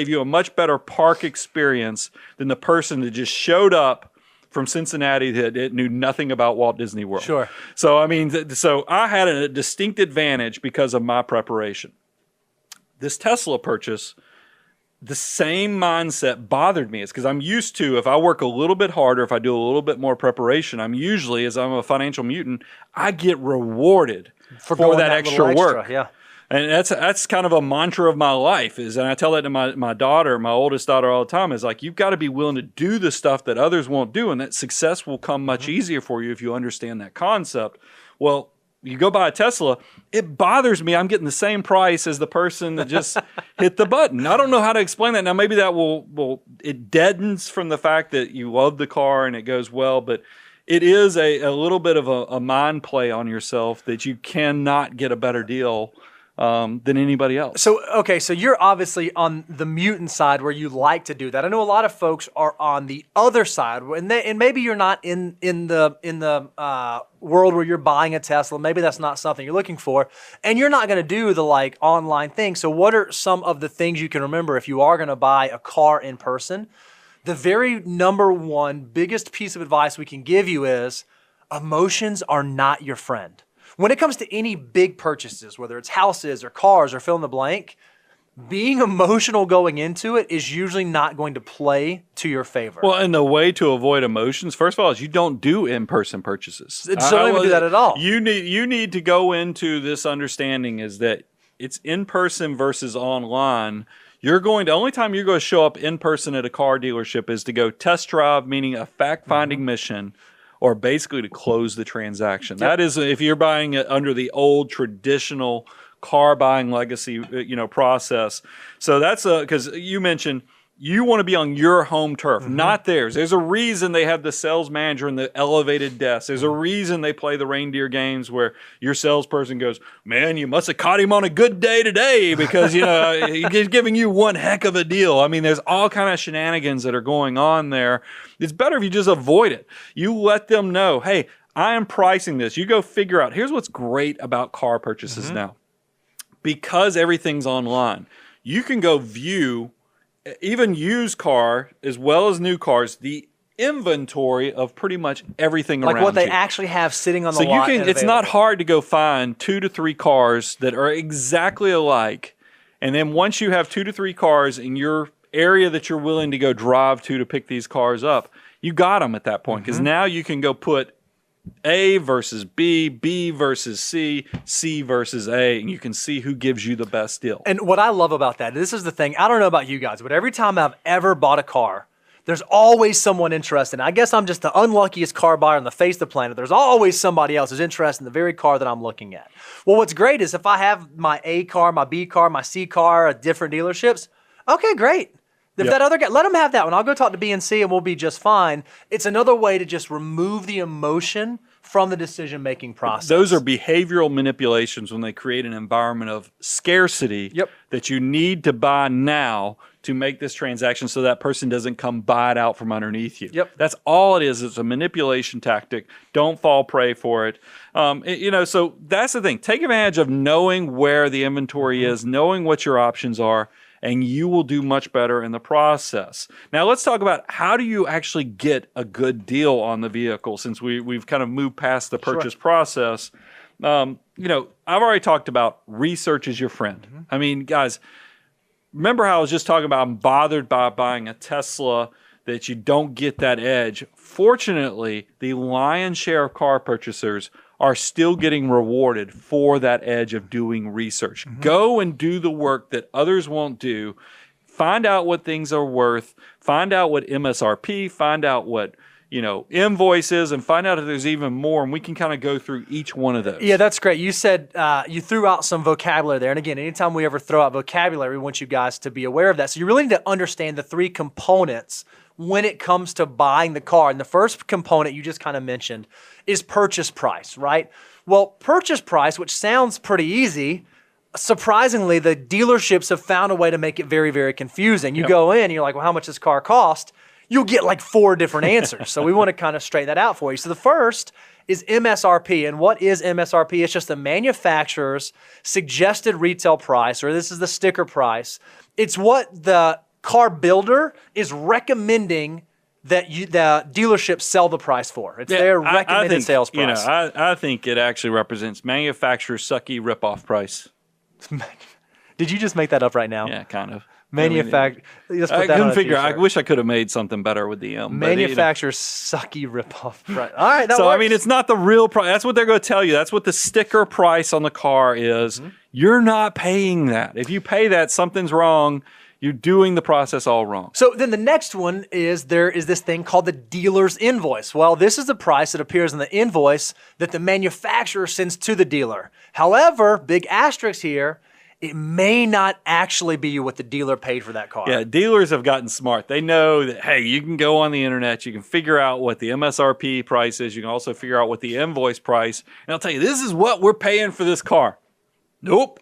you a much better park experience than the person that just showed up, from Cincinnati that it knew nothing about Walt Disney World. Sure. So, I mean, so I had a distinct advantage because of my preparation. This Tesla purchase, the same mindset bothered me. It's because I'm used to, if I work a little bit harder, if I do a little bit more preparation, I'm usually, as I'm a financial mutant, I get rewarded for that extra work. Yeah. And that's kind of a mantra of my life and I tell that to my daughter, my oldest daughter, all the time, is like, you've got to be willing to do the stuff that others won't do, and that success will come much easier for you if you understand that concept. Well, you go buy a Tesla, it bothers me. I'm getting the same price as the person that just hit the button. I don't know how to explain that. Now, maybe that it deadens from the fact that you love the car and it goes well, but it is a little bit of a mind play on yourself that you cannot get a better deal than anybody else. So, okay, so you're obviously on the mutant side where you like to do that. I know a lot of folks are on the other side, and maybe you're not in the world where you're buying a Tesla. Maybe that's not something you're looking for, and you're not going to do the like online thing. So, what are some of the things you can remember if you are going to buy a car in person? The very number one biggest piece of advice we can give you is emotions are not your friend. When it comes to any big purchases, whether it's houses or cars or fill in the blank, being emotional going into it is usually not going to play to your favor. Well, and the way to avoid emotions, first of all, is you don't do in-person purchases. So don't even do that at all. You need to go into this understanding is that it's in-person versus online. The only time you're going to show up in person at a car dealership is to go test drive, meaning a fact-finding mission, or basically to close the transaction. Yep. That is, if you're buying it under the old traditional car buying legacy, process. So that's because you mentioned you want to be on your home turf, not theirs. There's a reason they have the sales manager in the elevated desk. There's a reason they play the reindeer games where your salesperson goes, man, you must have caught him on a good day today because, he's giving you one heck of a deal. I mean, there's all kind of shenanigans that are going on there. It's better if you just avoid it. You let them know, hey, I am pricing this. You go figure out. Here's what's great about car purchases now. Because everything's online, you can go view even used car as well as new cars, the inventory of pretty much everything around you. Like what they actually have sitting on the lot. So it's not hard to go find 2 to 3 cars that are exactly alike. And then once you have 2 to 3 cars in your area that you're willing to go drive to pick these cars up, you got them at that point. Because now you can go put A versus B, B versus C, C versus A, and you can see who gives you the best deal. And what I love about that, this is the thing, I don't know about you guys, but every time I've ever bought a car, there's always someone interested. I guess I'm just the unluckiest car buyer on the face of the planet. There's always somebody else who's interested in the very car that I'm looking at. Well, what's great is if I have my A car, my B car, my C car at different dealerships, okay, great. If that other guy, let him have that one. I'll go talk to B and C and we'll be just fine. It's another way to just remove the emotion from the decision-making process. Those are behavioral manipulations when they create an environment of scarcity that you need to buy now to make this transaction so that person doesn't come buy it out from underneath you. That's all it is. It's a manipulation tactic. Don't fall prey for it. So that's the thing. Take advantage of knowing where the inventory is, knowing what your options are, and you will do much better in the process. Now, let's talk about how do you actually get a good deal on the vehicle since we've kind of moved past the purchase process. I've already talked about research is your friend. I mean, guys, remember how I was just talking about I'm bothered by buying a Tesla that you don't get that edge. Fortunately, the lion's share of car purchasers are still getting rewarded for that edge of doing research. Go and do the work that others won't do. Find out what things are worth. Find out what MSRP. Find out what invoice is, and find out if there's even more. And we can kind of go through each one of those. Yeah, that's great. You said you threw out some vocabulary there. And again, anytime we ever throw out vocabulary, we want you guys to be aware of that. So you really need to understand the 3 components when it comes to buying the car. And the first component you just kind of mentioned is purchase price, right? Well, purchase price, which sounds pretty easy, surprisingly, the dealerships have found a way to make it very, very confusing. You go in and you're like, well, how much does this car cost? You'll get like 4 different answers. So we want to kind of straighten that out for you. So the first is MSRP. And what is MSRP? It's just the manufacturer's suggested retail price, or this is the sticker price. It's what the car builder is recommending that the dealerships sell the price for. It's their recommended sales price. I think it actually represents manufacturer's sucky ripoff price. Did you just make that up right now? Yeah, kind of. Manufacturer. I couldn't figure. I wish I could have made something better with the M. Manufacturer's sucky ripoff price. All right, that so works. I mean, it's not the real price. That's what they're going to tell you. That's what the sticker price on the car is. You're not paying that. If you pay that, something's wrong. You're doing the process all wrong. So then the next one is there is this thing called the dealer's invoice. Well, this is the price that appears in the invoice that the manufacturer sends to the dealer. However, big asterisk here, it may not actually be what the dealer paid for that car. Yeah, dealers have gotten smart. They know that, hey, you can go on the internet, you can figure out what the MSRP price is, you can also figure out what the invoice price, and I'll tell you, this is what we're paying for this car. Nope.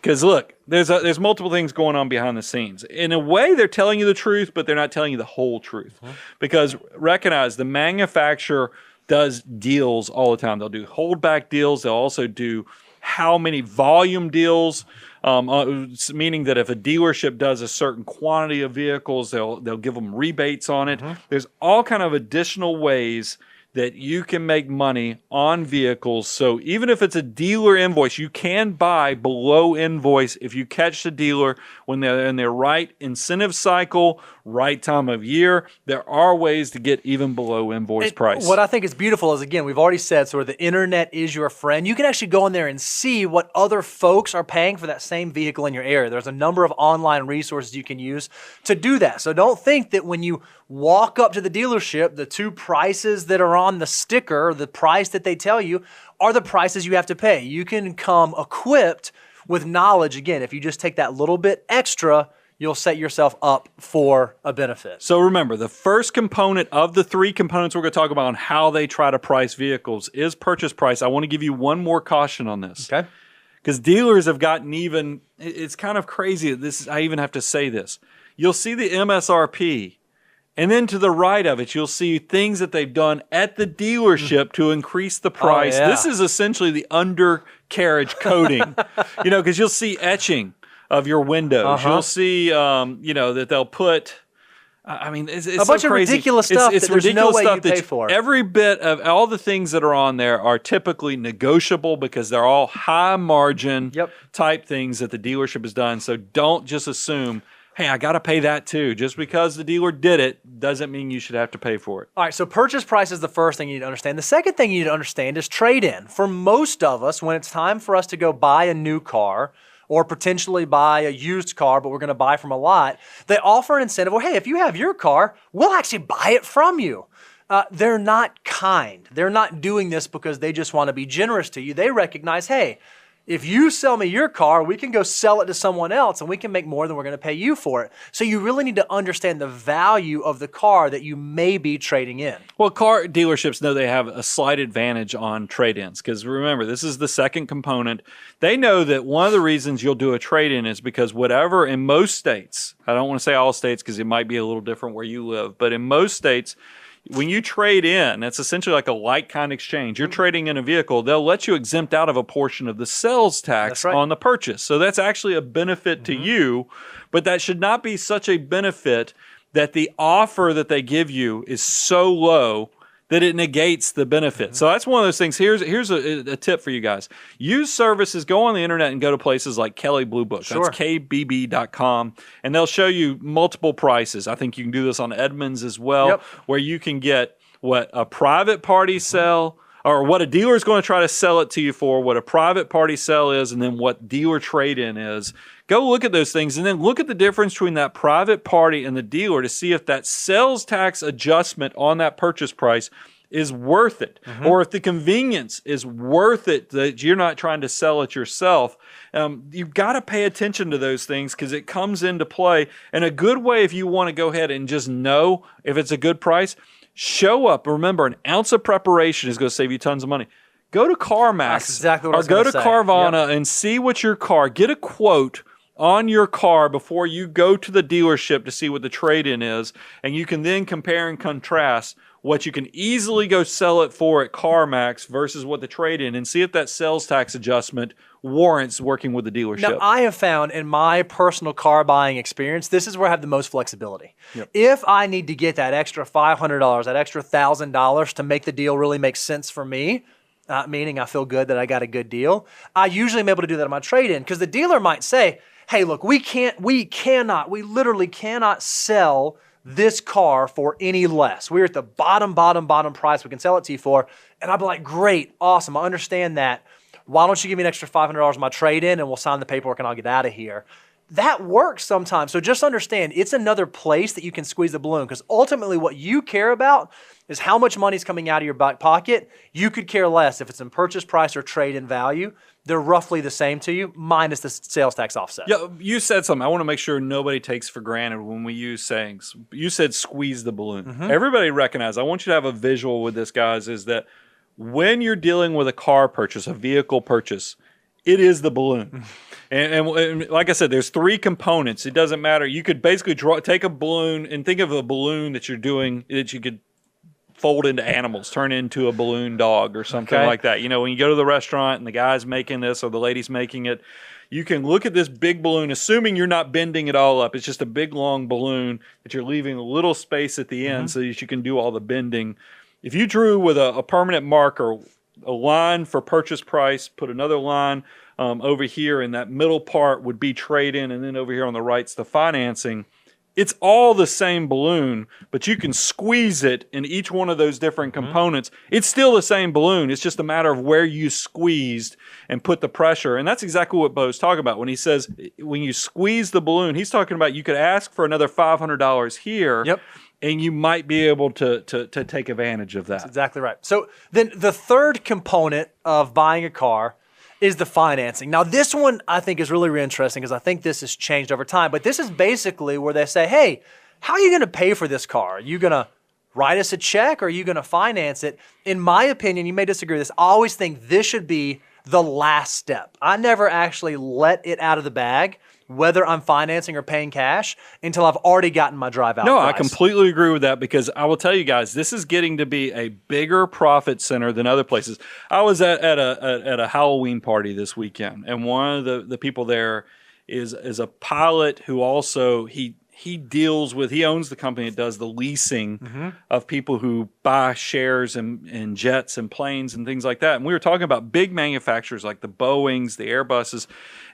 Because look, there's multiple things going on behind the scenes. In a way, they're telling you the truth, but they're not telling you the whole truth. Because recognize the manufacturer does deals all the time. They'll do holdback deals. They'll also do how many volume deals, meaning that if a dealership does a certain quantity of vehicles, they'll give them rebates on it. There's all kind of additional ways that you can make money on vehicles. So even if it's a dealer invoice, you can buy below invoice if you catch the dealer when they're in their right incentive cycle, right time of year. There are ways to get even below invoice price. What I think is beautiful is, again, we've already said sort of the internet is your friend. You can actually go in there and see what other folks are paying for that same vehicle in your area. There's a number of online resources you can use to do that. So don't think that when you walk up to the dealership, the two prices that are on the sticker, the price that they tell you, are the prices you have to pay. You can come equipped with knowledge. Again, if you just take that little bit extra, you'll set yourself up for a benefit. So remember, the first component of the three components we're going to talk about on how they try to price vehicles is purchase price. I want to give you one more caution on this. Okay. Because dealers have gotten even, it's kind of crazy. I even have to say this. You'll see the MSRP, and then to the right of it, you'll see things that they've done at the dealership to increase the price. Oh, yeah. This is essentially the undercarriage coating, because you'll see etching of your windows. You'll see, that they'll put, it's a bunch so of crazy. ridiculous stuff It's that there's ridiculous no way stuff you pay that for. Every bit of all the things that are on there are typically negotiable because they're all high margin type things that the dealership has done. So don't just assume, hey, I got to pay that too. Just because the dealer did it doesn't mean you should have to pay for it. All right, so purchase price is the first thing you need to understand. The second thing you need to understand is trade-in. For most of us, when it's time for us to go buy a new car or potentially buy a used car, but we're going to buy from a lot, they offer an incentive. Well, hey, if you have your car, we'll actually buy it from you. They're not kind. They're not doing this because they just want to be generous to you. They recognize, hey, if you sell me your car, we can go sell it to someone else and we can make more than we're going to pay you for it. So you really need to understand the value of the car that you may be trading in. Well, car dealerships know they have a slight advantage on trade-ins because remember, this is the second component. They know that one of the reasons you'll do a trade-in is because whatever in most states, I don't want to say all states because it might be a little different where you live, but in most states, when you trade in, it's essentially like a like-kind exchange. You're trading in a vehicle. They'll let you exempt out of a portion of the sales tax on the purchase. So that's actually a benefit to you, but that should not be such a benefit that the offer that they give you is so low that it negates the benefit. So that's one of those things. Here's a tip for you guys. Use services, go on the internet and go to places like Kelley Blue Book. That's kbb.com. And they'll show you multiple prices. I think you can do this on Edmunds as well, where you can get what a private party sell, or what a dealer is going to try to sell it to you for, what a private party sell is, and then what dealer trade-in is. Go look at those things and then look at the difference between that private party and the dealer to see if that sales tax adjustment on that purchase price is worth it, or if the convenience is worth it that you're not trying to sell it yourself. You've got to pay attention to those things because it comes into play. And a good way, if you want to go ahead and just know if it's a good price, show up. Remember, an ounce of preparation is going to save you tons of money. Go to CarMax or go to Carvana and see what your car, get a quote on your car before you go to the dealership to see what the trade-in is, and you can then compare and contrast what you can easily go sell it for at CarMax versus what the trade-in, and see if that sales tax adjustment warrants working with the dealership. Now, I have found in my personal car buying experience, this is where I have the most flexibility. If I need to get that extra $500, that extra $1,000 to make the deal really make sense for me, meaning I feel good that I got a good deal, I usually am able to do that on my trade-in, because the dealer might say, hey, look, we literally cannot sell this car for any less. We're at the bottom price we can sell it to you for. And I'd be like, great, awesome, I understand that. Why don't you give me an extra $500 on my trade-in and we'll sign the paperwork and I'll get out of here. That works sometimes. So just understand, it's another place that you can squeeze the balloon, because ultimately what you care about is how much money is coming out of your back pocket. You could care less if it's in purchase price or trade-in value. They're roughly the same to you, minus the sales tax offset. Yeah, you said something I want to make sure nobody takes for granted when we use sayings. You said squeeze the balloon. Everybody recognize, I want you to have a visual with this, guys, is that when you're dealing with a car purchase, a vehicle purchase, it is the balloon. And like I said, there's 3 components. It doesn't matter. You could basically take a balloon and think of a balloon that you're doing that you could fold into animals, turn into a balloon dog or something like that. You know, when you go to the restaurant and the guy's making this or the lady's making it, you can look at this big balloon, assuming you're not bending it all up. It's just a big, long balloon that you're leaving a little space at the end so that you can do all the bending. If you drew with a permanent marker a line for purchase price, put another line over here, and that middle part would be trade-in, and then over here on the right's the financing. It's all the same balloon, but you can squeeze it in each one of those different components. It's still the same balloon. It's just a matter of where you squeezed and put the pressure. And that's exactly what Bo's talking about. When he says, when you squeeze the balloon, he's talking about you could ask for another $500 here. And you might be able to take advantage of that. That's exactly right. So then the third component of buying a car is the financing. Now, this one I think is really, really interesting, because I think this has changed over time. But this is basically where they say, hey, how are you going to pay for this car? Are you going to write us a check, or are you going to finance it? In my opinion, you may disagree with this, I always think this should be the last step. I never actually let it out of the bag, whether I'm financing or paying cash, until I've already gotten my drive out. No, price. I completely agree with that, because I will tell you guys, this is getting to be a bigger profit center than other places. I was at a Halloween party this weekend, and one of the people there is a pilot who also he deals with, he owns the company that does the leasing of people who buy shares in jets and planes and things like that. And we were talking about big manufacturers like the Boeings, the Airbuses,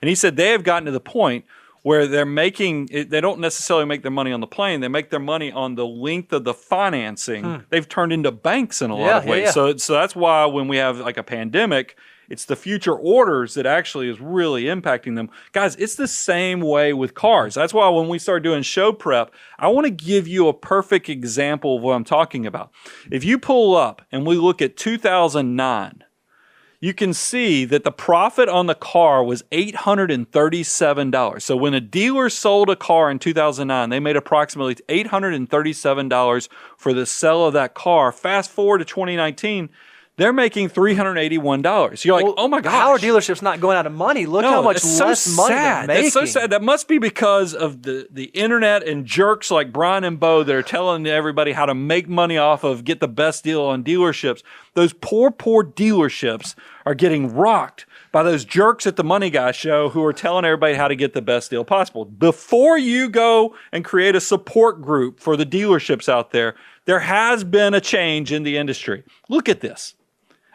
and he said they have gotten to the point where they don't necessarily make their money on the plane, they make their money on the length of the financing. They've turned into banks in a lot of ways. So that's why when we have like a pandemic, it's the future orders that actually is really impacting them. Guys, it's the same way with cars. That's why when we start doing show prep, I want to give you a perfect example of what I'm talking about. If you pull up and we look at 2009, you can see that the profit on the car was $837. So when a dealer sold a car in 2009, they made approximately $837 for the sale of that car. Fast forward to 2019, they're making $381. You're like, oh my gosh. How are dealerships not going out of money? Look how much less money they're making. That's so sad. That must be because of the internet and jerks like Brian and Bo that are telling everybody how to make money off of get the best deal on dealerships. Those poor dealerships are getting rocked by those jerks at the Money Guy show who are telling everybody how to get the best deal possible. Before you go and create a support group for the dealerships out there, there has been a change in the industry. Look at this.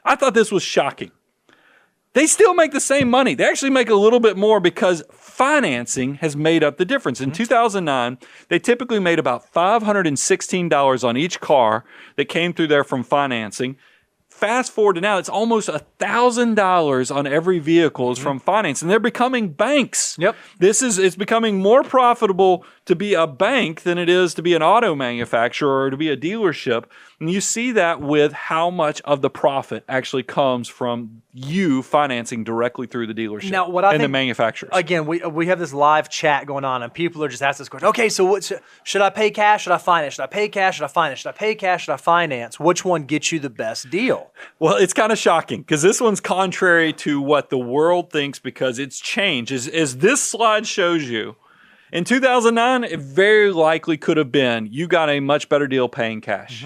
I thought this was shocking. They still make the same money. They actually make a little bit more because financing has made up the difference. In 2009, they typically made about $516 on each car that came through there from financing. Fast forward to now, it's almost $1,000 on every vehicle is from finance, and they're becoming banks. It's becoming more profitable to be a bank than it is to be an auto manufacturer or to be a dealership. And you see that with how much of the profit actually comes from you financing directly through the dealership and the manufacturers. Again, we have this live chat going on, and people are just asking this question. Okay, so should I pay cash? Should I finance? Should I pay cash? Should I finance? Should I pay cash? Should I finance? Which one gets you the best deal? Well, it's kind of shocking because this one's contrary to what the world thinks because it's changed. As this slide shows you, in 2009, it very likely could have been you got a much better deal paying cash.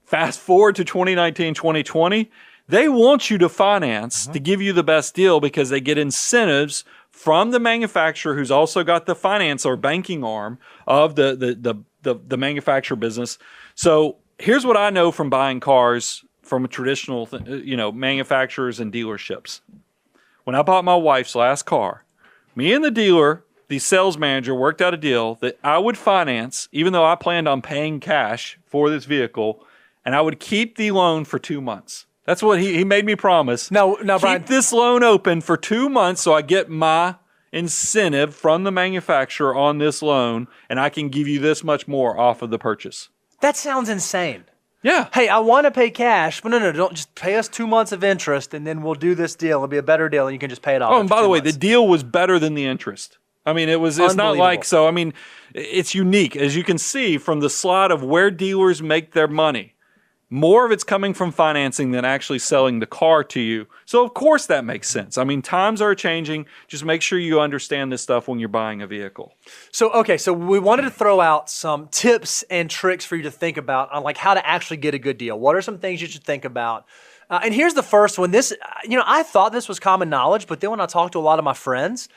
Fast forward to 2019, 2020, They want you to finance to give you the best deal because they get incentives from the manufacturer who's also got the finance or banking arm of the manufacturer business. So here's what I know from buying cars from a traditional, manufacturers and dealerships. When I bought my wife's last car, me and the dealer, the sales manager, worked out a deal that I would finance, even though I planned on paying cash for this vehicle, and I would keep the loan for 2 months. That's what he made me promise. Now, Brian, keep this loan open for 2 months so I get my incentive from the manufacturer on this loan, and I can give you this much more off of the purchase. that sounds insane. Yeah. Hey, I want to pay cash, but no, don't just pay us 2 months of interest, and then we'll do this deal. It'll be a better deal, and you can just pay it off. Oh, and by the way, months. the deal was better than the interest. I mean, it's not like, so I mean, it's unique. As you can see from the slide of where dealers make their money, more of it's coming from financing than actually selling the car to you. So of course that makes sense. I mean, times are changing. Just make sure you understand this stuff when you're buying a vehicle. So we wanted to throw out some tips and tricks for you to think about on like how to actually get a good deal. What are some things you should think about? And here's the first one. This, I thought this was common knowledge, but then when I talked to a lot of my friends,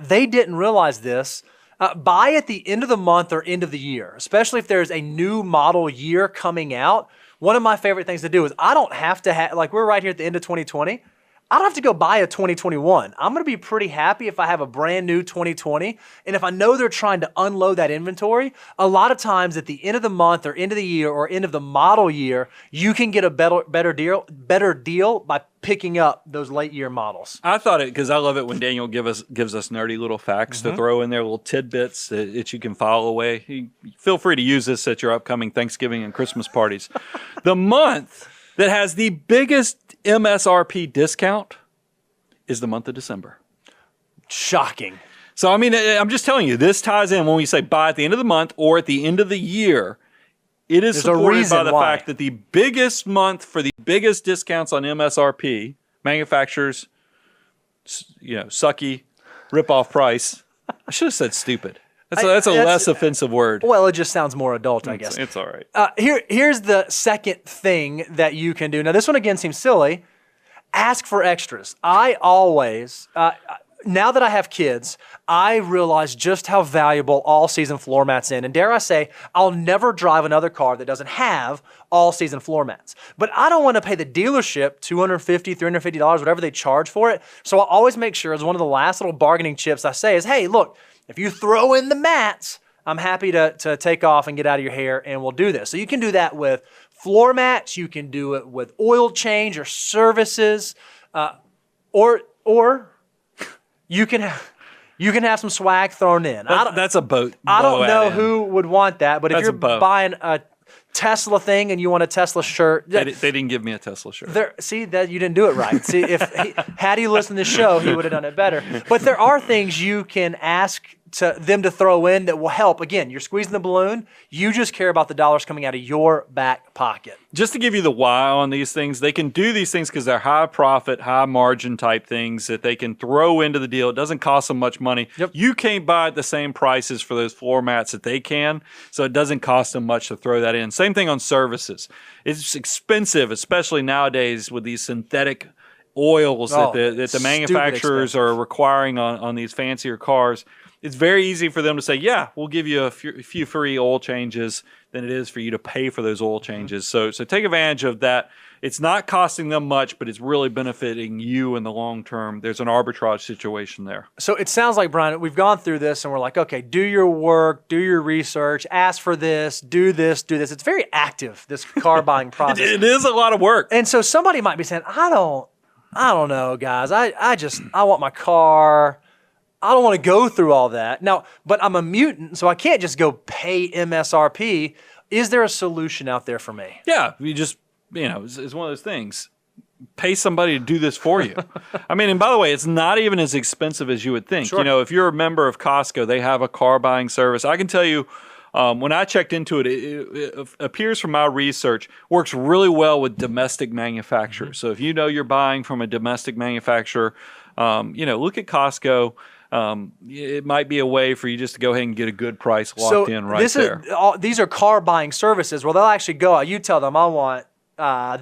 they didn't realize this. Buy at the end of the month or end of the year, especially if there's a new model year coming out. One of my favorite things to do is I don't have to have, like we're right here at the end of 2020. I don't have to go buy a 2021. I'm going to be pretty happy if I have a brand new 2020. And if I know they're trying to unload that inventory, a lot of times at the end of the month or end of the year or end of the model year, you can get a better deal by picking up those late year models. I thought it, because I love it when Daniel gives us nerdy little facts to throw in there, little tidbits that you can file away. Feel free to use this at your upcoming Thanksgiving and Christmas parties. The month that has the biggest MSRP discount is the month of December. Shocking. So, I mean, I'm just telling you, this ties in when we say buy at the end of the month or at the end of the year. It is supported by the fact that the biggest month for the biggest discounts on MSRP, manufacturers, sucky, rip-off price. I should have said stupid. That's a less offensive word. Well, it just sounds more adult, I guess. It's all right. Here's the second thing that you can do. Now, this one again seems silly. Ask for extras. I always, now that I have kids, I realize just how valuable all-season floor mats in. And dare I say, I'll never drive another car that doesn't have all-season floor mats. But I don't want to pay the dealership $250, $350, whatever they charge for it. So I always make sure, as one of the last little bargaining chips I say is, hey, look, if you throw in the mats, I'm happy to take off and get out of your hair, and we'll do this. So you can do that with floor mats. You can do it with oil change or services, or you can have some swag thrown in. That's a boat. I don't know who would want that, but if you're buying a Tesla thing and you want a Tesla shirt. They didn't give me a Tesla shirt. See, that you didn't do it right. See, had he listened to the show, he would have done it better. But there are things you can ask them to throw in that will help. Again, you're squeezing the balloon. You just care about the dollars coming out of your back pocket. Just to give you the why on these things, they can do these things because they're high profit, high margin type things that they can throw into the deal. It doesn't cost them much money. Yep. You can't buy at the same prices for those floor mats that they can, so it doesn't cost them much to throw that in. Same thing on services. It's expensive, especially nowadays with these synthetic oils that the manufacturers are requiring on these fancier cars. It's very easy for them to say, yeah, we'll give you a few free oil changes than it is for you to pay for those oil changes. So take advantage of that. It's not costing them much, but it's really benefiting you in the long term. There's an arbitrage situation there. So it sounds like, Brian, we've gone through this and we're like, okay, do your work, do your research, ask for this, do this, do this. It's very active, this car buying process. It is a lot of work. And so somebody might be saying, I don't know, guys. I want my car. I don't want to go through all that. Now, but I'm a mutant, so I can't just go pay MSRP. Is there a solution out there for me? Yeah, you just, it's one of those things. Pay somebody to do this for you. I mean, and by the way, it's not even as expensive as you would think. Sure. If you're a member of Costco, they have a car buying service. I can tell you, when I checked into it, it appears from my research, works really well with domestic manufacturers. So if you're buying from a domestic manufacturer, look at Costco. It might be a way for you just to go ahead and get a good price locked in right there. These are car buying services. Well, they'll actually go out. You tell them, I want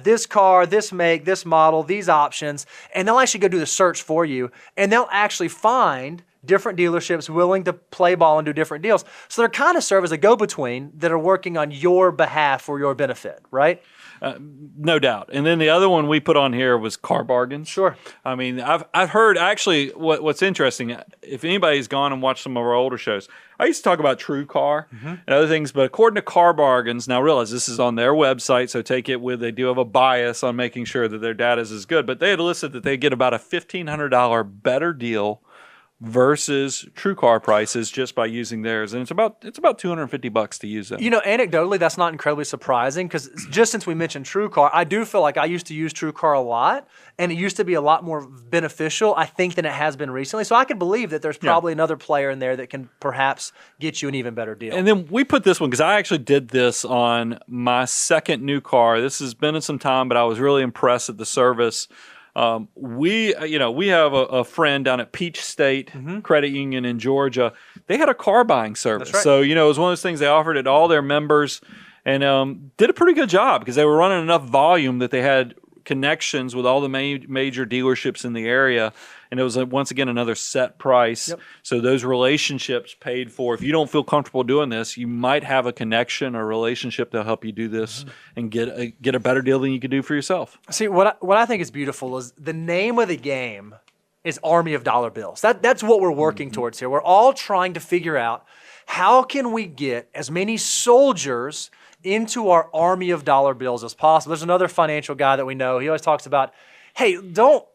this car, this make, this model, these options, and they'll actually go do the search for you, and they'll actually find different dealerships willing to play ball and do different deals. So they're kind of serve as a go-between that are working on your behalf for your benefit, right? No doubt. And then the other one we put on here was car bargains. Sure. I mean, I've heard actually what's interesting, if anybody's gone and watched some of our older shows, I used to talk about True Car and other things, but according to Car Bargains, now realize this is on their website, so take it with, they do have a bias on making sure that their data is good, but they had listed that they get about a $1,500 better deal versus True Car prices just by using theirs, and it's about $250 to use them. You know, anecdotally, that's not incredibly surprising because just since we mentioned True Car, I do feel like I used to use True Car a lot, and it used to be a lot more beneficial, I think, than it has been recently. So I can believe that there's probably another player in there that can perhaps get you an even better deal. And then we put this one because I actually did this on my second new car. This has been in some time, but I was really impressed at the service. We have a friend down at Peach State Credit Union in Georgia. They had a car buying service. That's right. So, it was one of those things they offered it to all their members and did a pretty good job because they were running enough volume that they had connections with all the major dealerships in the area. And it was, once again, another set price. Yep. So those relationships paid for. If you don't feel comfortable doing this, you might have a connection or relationship that'll help you do this and get a better deal than you could do for yourself. See, what I think is beautiful is the name of the game is Army of Dollar Bills. That's what we're working towards here. We're all trying to figure out how can we get as many soldiers into our army of dollar bills as possible. There's another financial guy that we know. He always talks about, hey, don't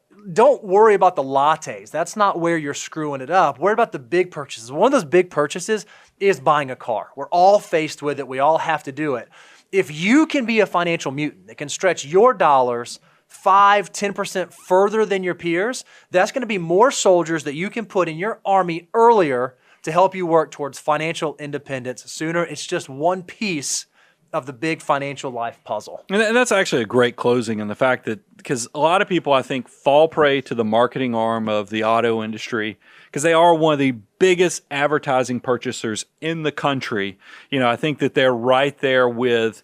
worry about the lattes. That's not where you're screwing it up. Worry about the big purchases. One of those big purchases is buying a car. We're all faced with it. We all have to do it. If you can be a financial mutant that can stretch your dollars 5-10% further than your peers, that's going to be more soldiers that you can put in your army earlier to help you work towards financial independence sooner. It's just one piece of the big financial life puzzle. And that's actually a great closing, and the fact that, because a lot of people, I think, fall prey to the marketing arm of the auto industry because they are one of the biggest advertising purchasers in the country. I think that they're right there with,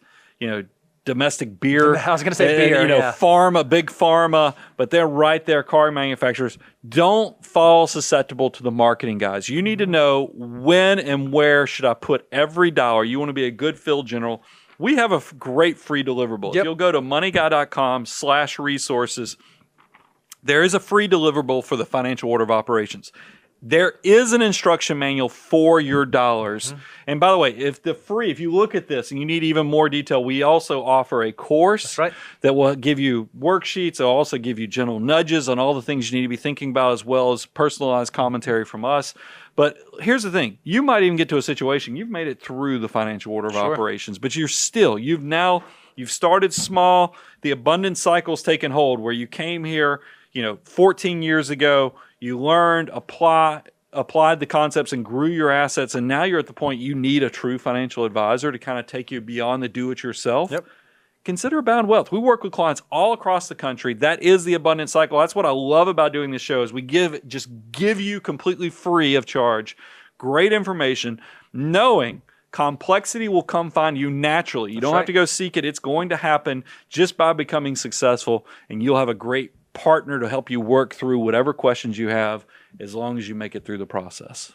domestic beer. I was going to say beer, pharma, big pharma, but they're right there, car manufacturers. Don't fall susceptible to the marketing guys. You need to know when and where should I put every dollar. You want to be a good field general. We have a great free deliverable. Yep. If you'll go to moneyguy.com/resources, there is a free deliverable for the financial order of operations. There is an instruction manual for your dollars. And by the way, if you look at this and you need even more detail, we also offer a course that will give you worksheets. It'll also give you gentle nudges on all the things you need to be thinking about, as well as personalized commentary from us. But here's the thing. You might even get to a situation, you've made it through the financial order of operations, but you've started small. The abundance cycle's taken hold where you came here, 14 years ago. You learned, applied the concepts and grew your assets, and now you're at the point you need a true financial advisor to kind of take you beyond the do-it-yourself. Yep. Consider Abound Wealth. We work with clients all across the country. That is the abundance cycle. That's what I love about doing this show is we give you completely free of charge great information, knowing complexity will come find you naturally. You don't have to go seek it. It's going to happen just by becoming successful, and you'll have a great partner to help you work through whatever questions you have as long as you make it through the process.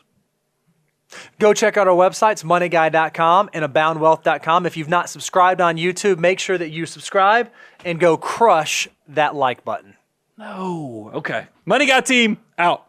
Go check out our websites, moneyguy.com and aboundwealth.com. If you've not subscribed on YouTube, make sure that you subscribe and go crush that like button. No. Okay. Money Guy team, out.